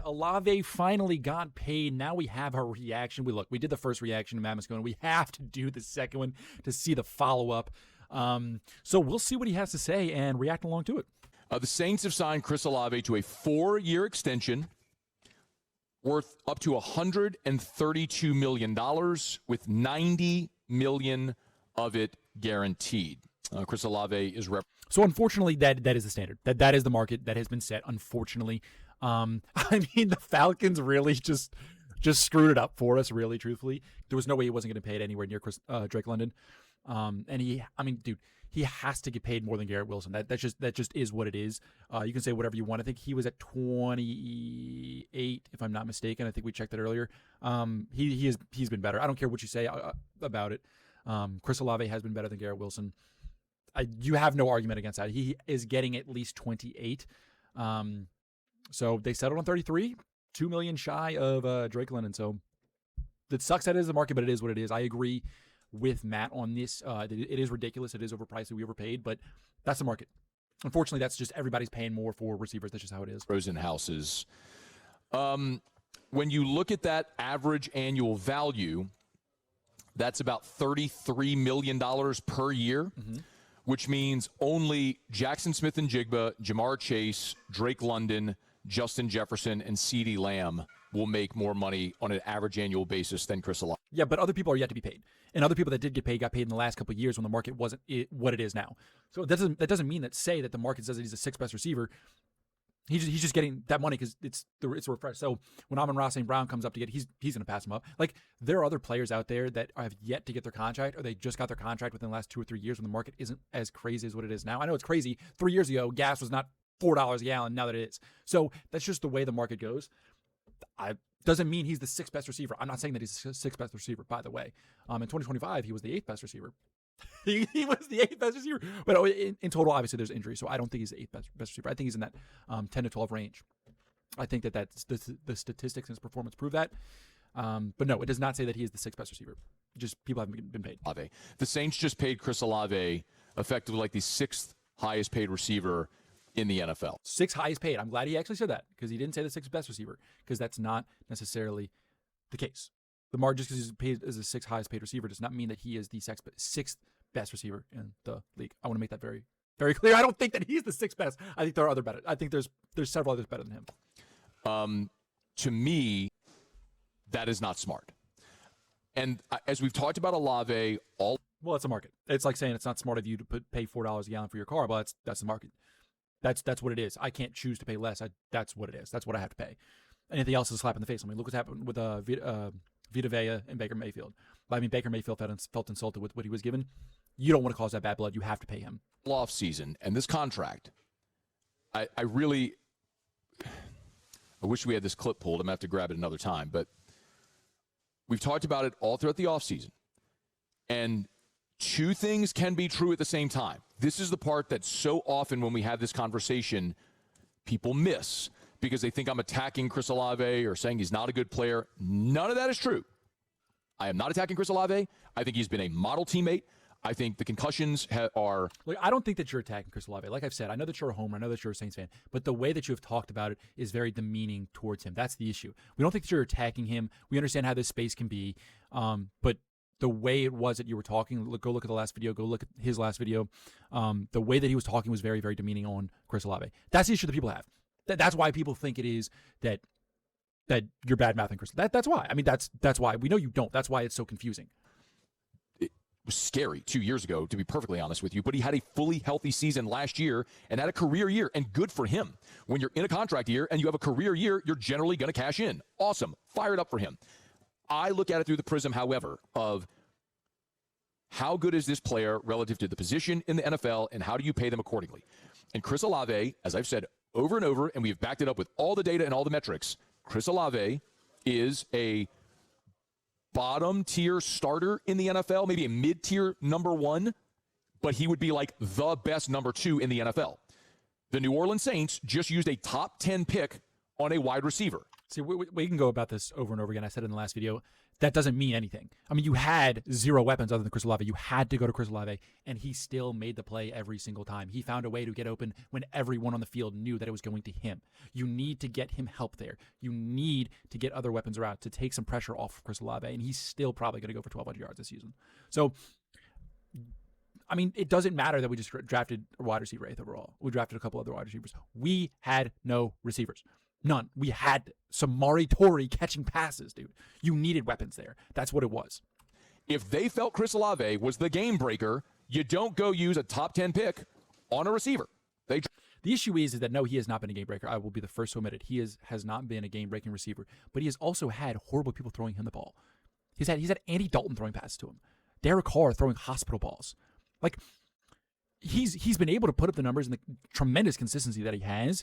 Olave finally got paid. Now we have our reaction. We did the first reaction to Matt Moscona. We have to do the second one to see the follow-up. So we'll see what he has to say and react along to it. The Saints have signed Chris Olave to a 4-year extension worth up to $132 million, with $90 million of it guaranteed. Chris Olave is So unfortunately, that is the standard. That is the market that has been set. Unfortunately, I mean, the Falcons really just screwed it up for us. Really, truthfully, there was no way he wasn't going to pay it anywhere near Drake London. And he has to get paid more than Garrett Wilson. That just is what it is. You can say whatever you want. I think he was at 28, if I'm not mistaken. I think we checked that earlier. He's been better. I don't care what you say about it. Chris Olave has been better than Garrett Wilson. You have no argument against that. He is getting at least 28. So they settled on 33, $2 million shy of Drake London. So it sucks that it is the market, but it is what it is. I agree with Matt on this. It is ridiculous. It is overpriced. We overpaid, but that's the market. Unfortunately, that's just everybody's paying more for receivers. That's just how it is. Frozen houses. When you look at that average annual value, that's about $33 million per year. Mm-hmm. Which means only Jackson Smith-Njigba, Jamar Chase, Drake London, Justin Jefferson, and CeeDee Lamb will make more money on an average annual basis than Chris Olave. Yeah, but other people are yet to be paid. And other people that did get paid got paid in the last couple of years when the market wasn't what it is now. So that doesn't mean that the market says that he's the sixth best receiver. He's just getting that money because it's a refresh. So when Amon-Ra St. Brown comes up to get, he's going to pass him up. Like, there are other players out there that have yet to get their contract, or they just got their contract within the last 2 or 3 years when the market isn't as crazy as what it is now. I know it's crazy. 3 years ago, gas was not $4 a gallon. Now that it is. So that's just the way the market goes. Doesn't mean he's the sixth best receiver. I'm not saying that he's the sixth best receiver, by the way. In 2025, he was the eighth best receiver. He was the eighth best receiver. But in total, obviously, there's injury. So I don't think he's the eighth best receiver. I think he's in that 10 to 12 range. I think that's the statistics and his performance prove that. But no, it does not say that he is the sixth best receiver. Just people haven't been paid. The Saints just paid Chris Olave effectively like the sixth highest paid receiver in the NFL. Sixth highest paid. I'm glad he actually said that, because he didn't say the sixth best receiver, because that's not necessarily the case. Lamar, just because he's paid as the sixth highest paid receiver, does not mean that he is the sixth best receiver in the league. I want to make that very, very clear. I don't think that he's the sixth best. I think there are other better. I think there's several others better than him. To me, that is not smart. And as we've talked about Olave, well, it's a market. It's like saying it's not smart of you to pay $4 a gallon for your car, but that's the market. That's what it is. I can't choose to pay less. That's what it is. That's what I have to pay. Anything else is a slap in the face. I mean, look what's happened with Vita Vea and Baker Mayfield. I mean, Baker Mayfield felt insulted with what he was given. You don't want to cause that bad blood. You have to pay him. Off season and this contract, I wish we had this clip pulled. I'm going to have to grab it another time. But we've talked about it all throughout the offseason. And two things can be true at the same time. This is the part that so often when we have this conversation, people miss because they think I'm attacking Chris Olave or saying he's not a good player. None of that is true. I am not attacking Chris Olave. I think he's been a model teammate. I think the concussions are... Look, I don't think that you're attacking Chris Olave. Like I've said, I know that you're a homer. I know that you're a Saints fan. But the way that you have talked about it is very demeaning towards him. That's the issue. We don't think that you're attacking him. We understand how this space can be. But the way it was that you were talking, go look at the last video. Go look at his last video. The way that he was talking was very, very demeaning on Chris Olave. That's the issue that people have. That's why people think it is that you're bad-mouthing Chris. That's why. I mean, that's why. We know you don't. That's why it's so confusing. Was scary 2 years ago, to be perfectly honest with you, but he had a fully healthy season last year and had a career year, and good for him. When you're in a contract year and you have a career year, you're generally going to cash in. Awesome. Fired up for him. I look at it through the prism, however, of how good is this player relative to the position in the NFL, and how do you pay them accordingly? And Chris Olave, as I've said over and over, and we've backed it up with all the data and all the metrics, Chris Olave is a bottom-tier starter in the NFL, maybe a mid-tier number one, but he would be like the best number two in the NFL. The New Orleans Saints just used a top 10 pick on a wide receiver. See, we can go about this over and over again. I said it in the last video. That doesn't mean anything. I mean, you had 0 weapons other than Chris Olave. You had to go to Chris Olave, and he still made the play every single time. He found a way to get open when everyone on the field knew that it was going to him. You need to get him help there. You need to get other weapons around to take some pressure off of Chris Olave, and he's still probably going to go for 1,200 yards this season. So, I mean, it doesn't matter that we just drafted a wide receiver 8th overall. We drafted a couple other wide receivers. We had no receivers. None. We had Samari Torrey catching passes, dude. You needed weapons there. That's what it was. If they felt Chris Olave was the game breaker, you don't go use a top 10 pick on a receiver. The issue is that no, he has not been a game breaker. I will be the first to admit it. He has not been a game-breaking receiver, but he has also had horrible people throwing him the ball. He's had Andy Dalton throwing passes to him. Derek Carr throwing hospital balls. Like, he's been able to put up the numbers and the tremendous consistency that he has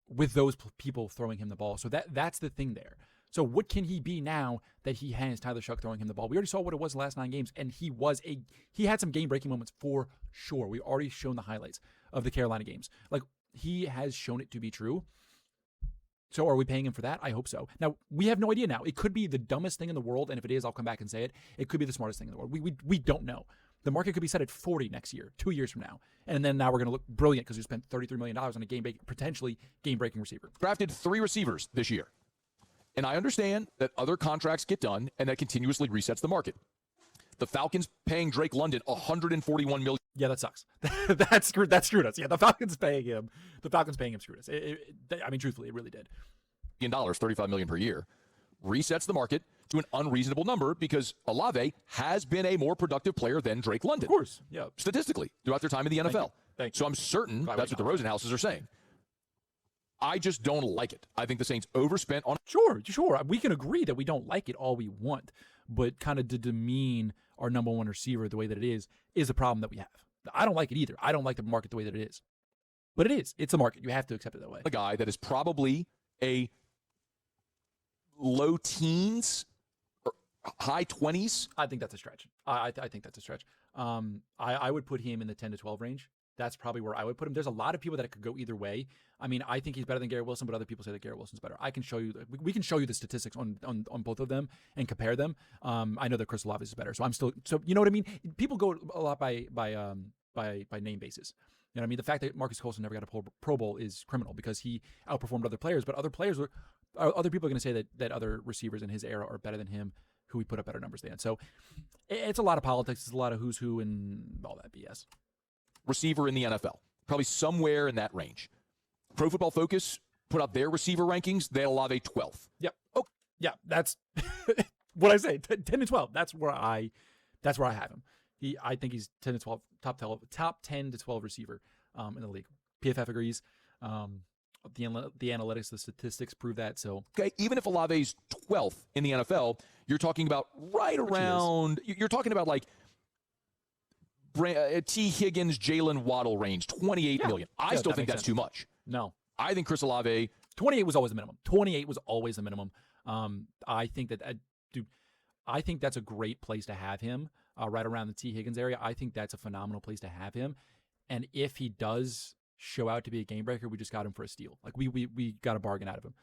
with those people throwing him the ball. So that's the thing there. So what can he be now that he has Tyler Shuck throwing him the ball? We already saw what it was the last 9 games, and he had some game-breaking moments for sure. We've already shown the highlights of the Carolina games. Like, he has shown it to be true. So are we paying him for that? I hope so. Now, we have no idea now. It could be the dumbest thing in the world, and if it is, I'll come back and say it. It could be the smartest thing in the world. We don't know. The market could be set at 40 next year, 2 years from now. And then now we're going to look brilliant because we spent $33 million on a potentially game-breaking receiver. Drafted 3 receivers this year. And I understand that other contracts get done and that continuously resets the market. The Falcons paying Drake London $141 million. Yeah, that sucks. that screwed us. Yeah, the Falcons paying him screwed us. I mean, truthfully, it really did. $35 million per year. Resets the market to an unreasonable number because Olave has been a more productive player than Drake London. Of course, yeah. Statistically, throughout their time in the NFL. Thank you. So I'm certain that's what the Rosenhouses are saying. I just don't like it. I think the Saints overspent on... Sure. We can agree that we don't like it all we want, but kind of to demean our number 1 receiver the way that it is a problem that we have. I don't like it either. I don't like the market the way that it is. But it is. It's a market. You have to accept it that way. A guy that is probably a low teens or high 20s. I think that's a stretch. I think that's a stretch. I would put him in the 10 to 12 range. That's probably where I would put him. There's a lot of people that it could go either way. I mean, I think he's better than Garrett Wilson, but other people say that Garrett Wilson's better. I can show you. We can show you the statistics on both of them and compare them. I know that Chris Olave is better, so I'm still. So you know what I mean? People go a lot by name basis. You know what I mean? The fact that Marcus Colston never got a Pro Bowl is criminal because he outperformed other players, but other people are going to say that other receivers in his era are better than him, who he put up better numbers than. So it's a lot of politics. It's a lot of who's who and all that BS. Receiver in the NFL, probably somewhere in that range. Pro Football Focus put out their receiver rankings. They Olave 12th. Yep. Oh, yeah. That's what I say. 10 to 12. That's where I have him. I think he's 10 to 12, top 10 to 12 receiver in the league. PFF agrees. The analytics, the statistics prove that. So okay, even if Olave's 12th in the NFL, you're talking about right around. You're talking about like T. Higgins, Jalen Waddle range, $28 million. I still think that's too much. No. I think Chris Olave... 28 was always the minimum. 28 was always the minimum. I think I think that's a great place to have him, right around the T. Higgins area. I think that's a phenomenal place to have him. And if he does show out to be a game breaker, we just got him for a steal. Like, we got a bargain out of him.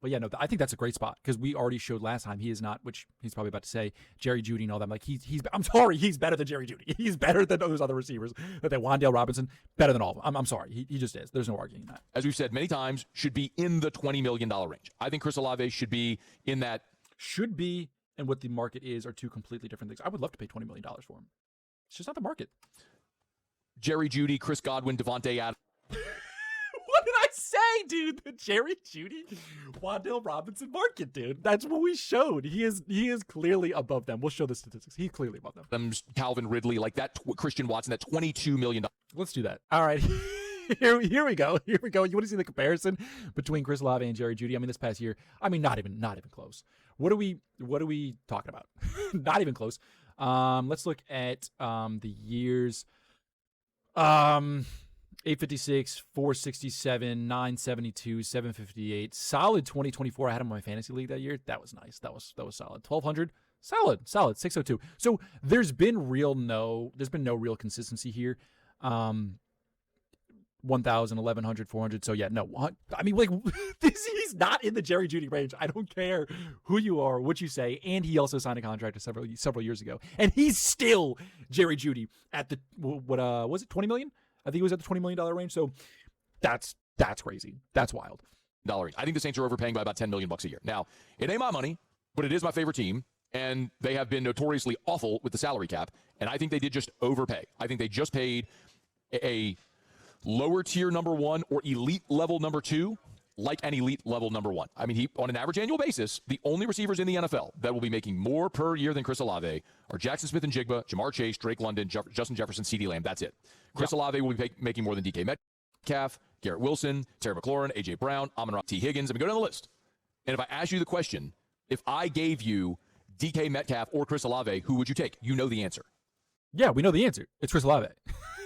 But yeah, no, I think that's a great spot because we already showed last time he is not, which he's probably about to say, Jerry Jeudy and all that. Like I'm sorry, he's better than Jerry Jeudy. He's better than those other receivers. That Wan'Dale Robinson, better than all of them. I'm sorry, he just is. There's no arguing that. As we've said many times, should be in the $20 million range. I think Chris Olave should be in that. Should be and what the market is are two completely different things. I would love to pay $20 million for him. It's just not the market. Jerry Jeudy, Chris Godwin, Devontae Adams. What did I say, dude? The Jerry Jeudy, Wan'Dale Robinson market, dude. That's what we showed. He is clearly above them. We'll show the statistics. He's clearly above them. Calvin Ridley, like that. Christian Watson, that $22 million. Let's do that. All right. Here we go. You want to see the comparison between Chris Olave and Jerry Jeudy? I mean, this past year, not even close. What are we talking about? Not even close. Let's look at the years. 856, 467, 972, 758. Solid 2024. I had him in my fantasy league that year. That was nice. That was solid. 1200. Solid. 602. So there's been no real consistency here. 1,000, 1,100, 400. So yeah, no. I mean, like, he's not in the Jerry Jeudy range. I don't care who you are, what you say. And he also signed a contract several years ago, and he's still Jerry Jeudy at the what was it, 20 million? I think he was at the $20 million range. So that's crazy. That's wild. I think the Saints are overpaying by about $10 million a year. Now, it ain't my money, but it is my favorite team, and they have been notoriously awful with the salary cap, and I think they did just overpay. I think they just paid a lower tier number one or elite level number two like an elite level number one. I mean, on an average annual basis, the only receivers in the NFL that will be making more per year than Chris Olave are Jackson Smith and Jigba, Jamar Chase, Drake London, Justin Jefferson, CeeDee Lamb. That's it. Chris Olave will be making more than DK Metcalf, Garrett Wilson, Terry McLaurin, A.J. Brown, Amon-Ra, T. Higgins. I mean, go down the list. And if I ask you the question, if I gave you DK Metcalf or Chris Olave, who would you take? You know the answer. Yeah, we know the answer. It's Chris Olave.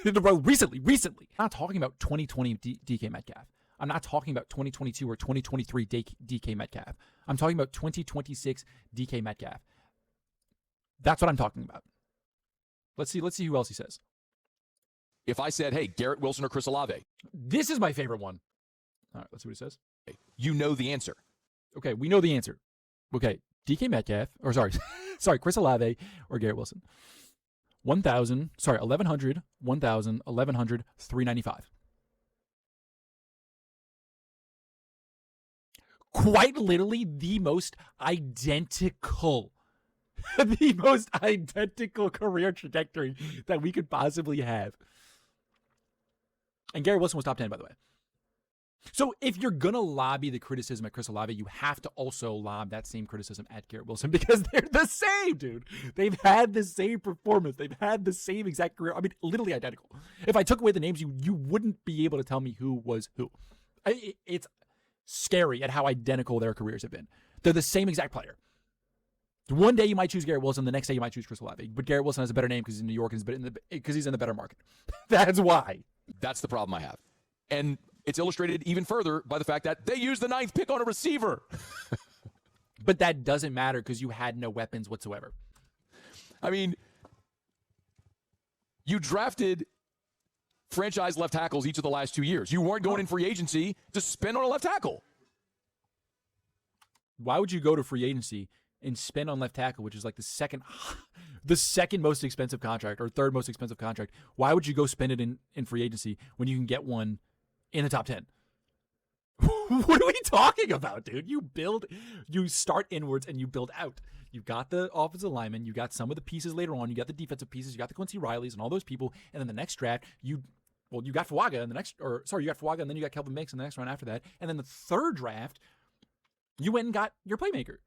Recently. I'm not talking about 2020 DK Metcalf. I'm not talking about 2022 or 2023 DK Metcalf. I'm talking about 2026 DK Metcalf. That's what I'm talking about. Let's see who else he says. If I said, hey, Garrett Wilson or Chris Olave. This is my favorite one. All right, let's see what he says. You know the answer. Okay, we know the answer. Okay, DK Metcalf, or sorry, Chris Olave or Garrett Wilson. 1,000, 1,100, 1,000, 1,100, 395. Quite literally the most identical career trajectory that we could possibly have. And Garrett Wilson was top 10, by the way. So if you're going to lobby the criticism at Chris Olave, you have to also lob that same criticism at Garrett Wilson because they're the same, dude. They've had the same performance. They've had the same exact career. I mean, literally identical. If I took away the names, you wouldn't be able to tell me who was who. It's scary at how identical their careers have been. They're the same exact player. One day you might choose Garrett Wilson, the next day you might choose Chris Olave. But Garrett Wilson has a better name because he's in New York and because he's in the better market. That's why. That's the problem I have. And it's illustrated even further by the fact that they used the 9th pick on a receiver. But that doesn't matter because you had no weapons whatsoever. I mean, you drafted franchise left tackles each of the last 2 years. You weren't going in free agency to spend on a left tackle. Why would you go to free agency and spend on left tackle, which is like the second most expensive contract or third most expensive contract? Why would you go spend it in free agency when you can get one in the top 10? What are we talking about, dude? You start inwards and you build out. You got the offensive lineman, you got some of the pieces later on, you got the defensive pieces, you got the Quincy Rileys and all those people, and then the next draft, you got Fuaga in the next, you got Fuaga and then you got Kelvin Banks in the next round after that, and then the third draft, you went and got your playmaker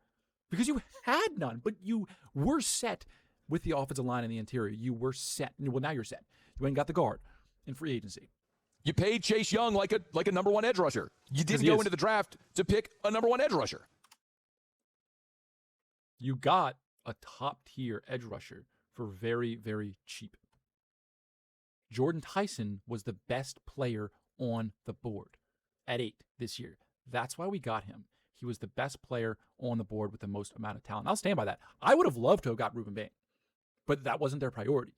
because you had none, but you were set with the offensive line and the interior. You were set. Well, now you're set. You went and got the guard in free agency. You paid Chase Young like a number one edge rusher. You didn't go into the draft to pick a number one edge rusher. You got a top-tier edge rusher for very, very cheap. Jordan Tyson was the best player on the board at 8 this year. That's why we got him. He was the best player on the board with the most amount of talent. I'll stand by that. I would have loved to have got Ruben Bain, but that wasn't their priority.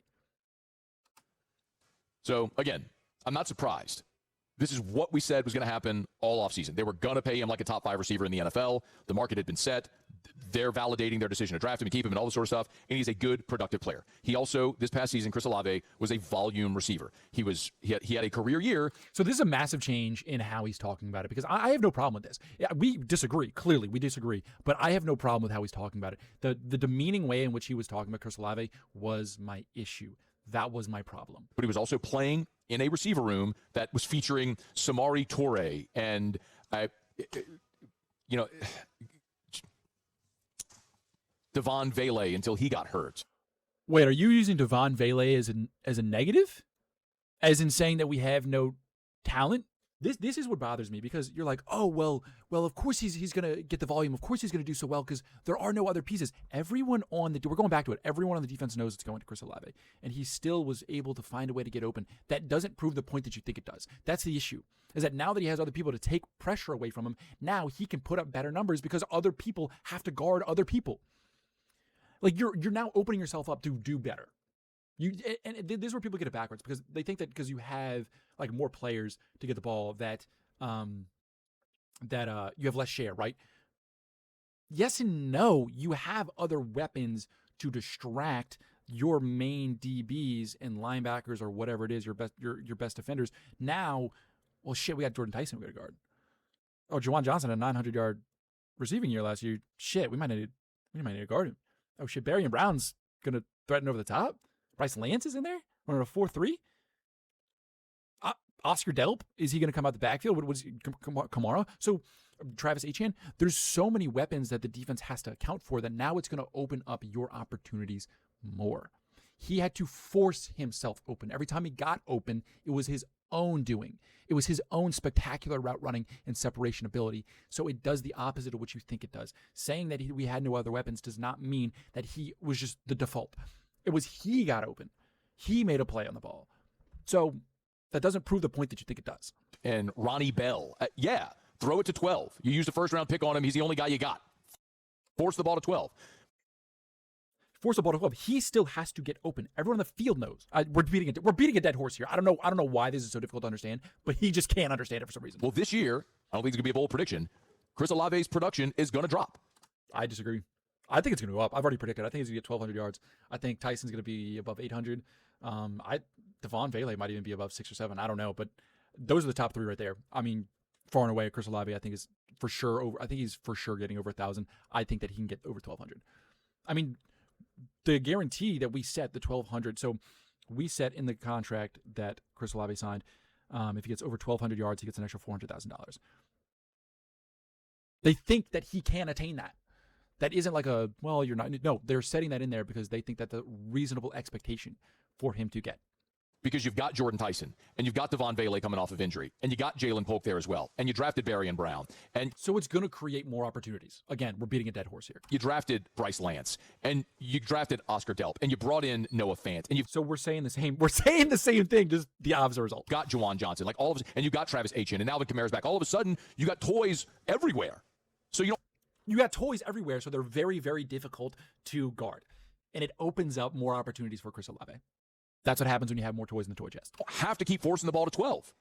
So, again, I'm not surprised. This is what we said was going to happen all offseason. They were going to pay him like a top 5 receiver in the NFL. The market had been set. They're validating their decision to draft him and keep him and all this sort of stuff. And he's a good, productive player. He also, this past season, Chris Olave was a volume receiver. He had a career year. So this is a massive change in how he's talking about it because I have no problem with this. Yeah, we disagree. Clearly, we disagree. But I have no problem with how he's talking about it. The demeaning way in which he was talking about Chris Olave was my issue. That was my problem. But he was also playing in a receiver room that was featuring Samori Toure and, Devon Vele until he got hurt. Wait, are you using Devon Vele as a negative? As in saying that we have no talent? This is what bothers me because you're like, oh, well, of course he's going to get the volume. Of course he's going to do so well because there are no other pieces. We're going back to it. Everyone on the defense knows it's going to Chris Olave, and he still was able to find a way to get open. That doesn't prove the point that you think it does. That's the issue, is that now that he has other people to take pressure away from him, now he can put up better numbers because other people have to guard other people. Like you're now opening yourself up to do better. This is where people get it backwards because they think that because you have like more players to get the ball that you have less share, right? Yes and no. You have other weapons to distract your main DBs and linebackers or whatever it is, your best defenders. Now, well, shit, we got Jordan Tyson we got to guard. Oh, Juwan Johnson had a 900-yard receiving year last year. Shit, we might need to guard him. Oh shit, Barry and Brown's gonna threaten over the top. Bryce Lance is in there running a 4-3. Oscar Delp, is he going to come out the backfield? What was Kamara? So Travis Etienne. There's so many weapons that the defense has to account for that now it's going to open up your opportunities more. He had to force himself open. Every time he got open, it was his own doing. It was his own spectacular route running and separation ability. So it does the opposite of what you think it does. Saying that we had no other weapons does not mean that he was just the default. It was he got open. He made a play on the ball. So that doesn't prove the point that you think it does. And Ronnie Bell, throw it to 12. You used a first-round pick on him. He's the only guy you got. Force the ball to 12. Force the ball to 12. He still has to get open. Everyone on the field knows. We're beating a dead horse here. I don't know why this is so difficult to understand, but he just can't understand it for some reason. Well, this year, I don't think it's going to be a bold prediction. Chris Olave's production is going to drop. I disagree. I think it's going to go up. I've already predicted. I think he's going to get 1,200 yards. I think Tyson's going to be above 800. Devon Vele might even be above 6 or 7. I don't know, but those are the top three right there. I mean, far and away, Chris Olave, I think is for sure over. I think he's for sure getting over 1,000. I think that he can get over 1,200. I mean, the guarantee that we set, the 1,200. So we set in the contract that Chris Olave signed, if he gets over 1,200 yards, he gets an extra $400,000. They think that he can attain that. That isn't like you're not. No, they're setting that in there because they think that's a reasonable expectation for him to get. Because you've got Jordan Tyson, and you've got Devon Vele coming off of injury, and you got Jalen Polk there as well, and you drafted Barry and Brown. And so it's going to create more opportunities. Again, we're beating a dead horse here. You drafted Bryce Lance, and you drafted Oscar Delp, and you brought in Noah Fant. And so we're saying the same thing, just the opposite result. Got Juwan Johnson, like all of us, and you got Travis Etienne, and Alvin Kamara's back. All of a sudden, you got toys everywhere. So you got toys everywhere, so they're very, very difficult to guard. And it opens up more opportunities for Chris Olave. That's what happens when you have more toys in the toy chest. Have to keep forcing the ball to 12.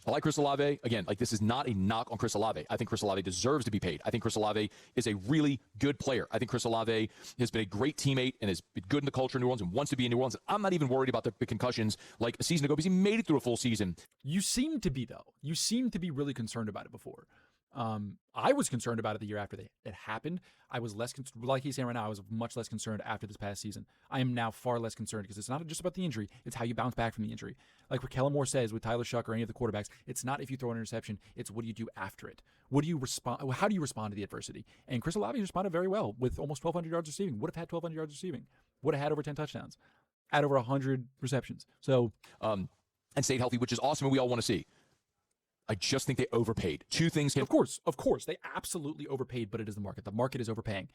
I like Chris Olave. Again, this is not a knock on Chris Olave. I think Chris Olave deserves to be paid. I think Chris Olave is a really good player. I think Chris Olave has been a great teammate and has been good in the culture in New Orleans and wants to be in New Orleans. I'm not even worried about the concussions like a season ago because he made it through a full season. You seem to be, though. You seem to be really concerned about it before. I was concerned about it the year after it happened. I was less, like he's saying right now, I was much less concerned after this past season. I am now far less concerned because it's not just about the injury. It's how you bounce back from the injury. Like what Kellen Moore says with Tyler Shuck or any of the quarterbacks, it's not if you throw an interception, it's what do you do after it? How do you respond to the adversity? And Chris Olave responded very well with almost 1,200 yards receiving. Would have had 1,200 yards receiving. Would have had over 10 touchdowns. Had over 100 receptions. So, and stayed healthy, which is awesome and we all want to see. I just think they overpaid. Two things. Of course. They absolutely overpaid, but it is the market. The market is overpaying.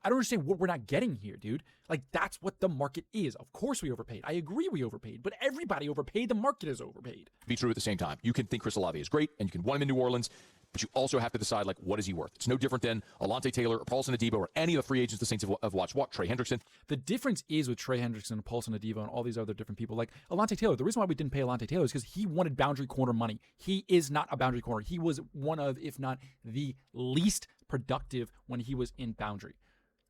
I don't understand what we're not getting here, dude. That's what the market is. Of course we overpaid. I agree we overpaid, but everybody overpaid. The market is overpaid. Be true at the same time. You can think Chris Olave is great, and you can want him in New Orleans, but you also have to decide, what is he worth? It's no different than Alontae Taylor or Paulson Adebo or any of the free agents the Saints have watched. Trey Hendrickson. The difference is with Trey Hendrickson and Paulson Adebo and all these other different people, like Alontae Taylor. The reason why we didn't pay Alontae Taylor is because he wanted boundary corner money. He is not a boundary corner. He was one of, if not the least productive when he was in boundary.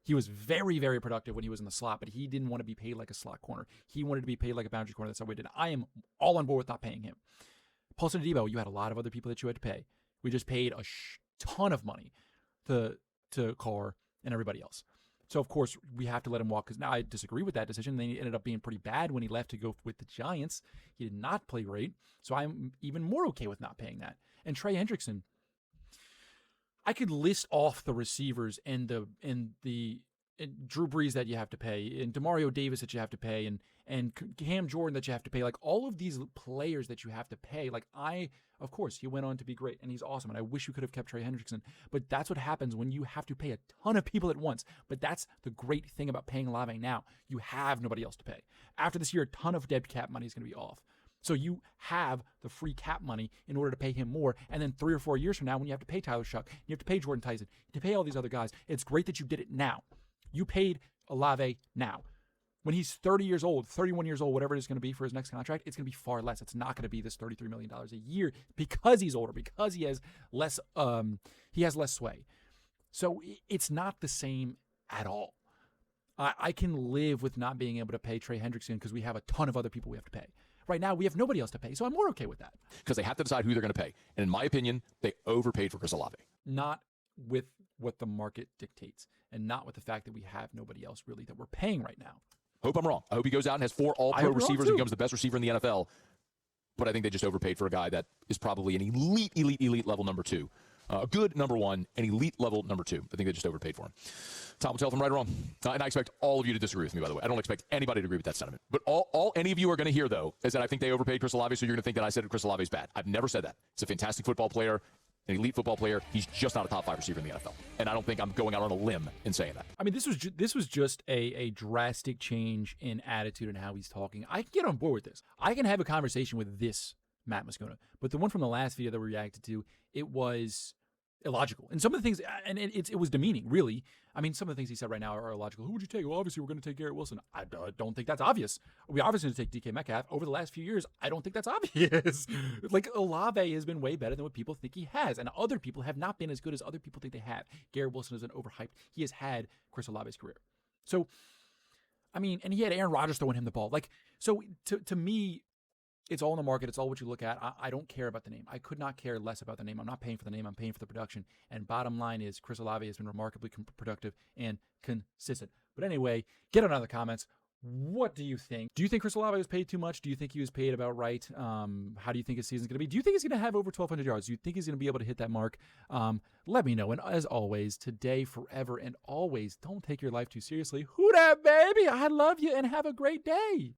He was very, very productive when he was in the slot, but he didn't want to be paid like a slot corner. He wanted to be paid like a boundary corner. That's how we did. I am all on board with not paying him. Paulson Adebo, you had a lot of other people that you had to pay. We just paid a ton of money to Carr and everybody else. So, of course, we have to let him walk because now I disagree with that decision. They ended up being pretty bad when he left to go with the Giants. He did not play great. So I'm even more okay with not paying that. And Trey Hendrickson, I could list off the receivers and Drew Brees that you have to pay, and Demario Davis that you have to pay, and Cam Jordan that you have to pay. All of these players that you have to pay. Of course, he went on to be great, and he's awesome, and I wish you could have kept Trey Hendrickson. But that's what happens when you have to pay a ton of people at once. But that's the great thing about paying Olave now. You have nobody else to pay. After this year, a ton of dead cap money is going to be off. So you have the free cap money in order to pay him more. And then 3 or 4 years from now, when you have to pay Tyler Shuck, you have to pay Jordan Tyson, to pay all these other guys, it's great that you did it now. You paid Olave now. When he's 30 years old, 31 years old, whatever it is going to be for his next contract, it's going to be far less. It's not going to be this $33 million a year because he's older, because he has less sway. So it's not the same at all. I can live with not being able to pay Trey Hendrickson because we have a ton of other people we have to pay. Right now, we have nobody else to pay, so I'm more okay with that. Because they have to decide who they're going to pay. And in my opinion, they overpaid for Chris Olave. Not with what the market dictates, and not with the fact that we have nobody else really that we're paying right now. Hope I'm wrong. I hope he goes out and has 4 all-pro receivers and becomes the best receiver in the NFL. But I think they just overpaid for a guy that is probably an elite level number 2. A good number 1, an elite level number 2. I think they just overpaid for him. Tom will tell if I'm right or wrong. And I expect all of you to disagree with me, by the way. I don't expect anybody to agree with that sentiment. But all any of you are going to hear, though, is that I think they overpaid Chris Olave, so you're going to think that I said Chris Olave is bad. I've never said that. He's a fantastic football player, an elite football player. He's just not a top 5 receiver in the NFL. And I don't think I'm going out on a limb in saying that. I mean, this was just a drastic change in attitude and how he's talking. I can get on board with this. I can have a conversation with this Matt Moscona. But the one from the last video that we reacted to, it was illogical. And some of the things, and it was demeaning, really. I mean, some of the things he said right now are illogical. Who would you take? Well, obviously, we're going to take Garrett Wilson. I don't think that's obvious. We obviously going to take DK Metcalf. Over the last few years, I don't think that's obvious. Like, Olave has been way better than what people think he has. And other people have not been as good as other people think they have. Garrett Wilson has been overhyped. He has had Chris Olave's career. So, I mean, and he had Aaron Rodgers throwing him the ball. Like, so to me, it's all in the market. It's all what you look at. I don't care about the name. I could not care less about the name. I'm not paying for the name. I'm paying for the production. And bottom line is Chris Olave has been remarkably productive and consistent. But anyway, get on the comments. What do you think? Do you think Chris Olave was paid too much? Do you think he was paid about right? How do you think his season's going to be? Do you think he's going to have over 1,200 yards? Do you think he's going to be able to hit that mark? Let me know. And as always, today, forever, and always, don't take your life too seriously. Who dat, baby? I love you and have a great day.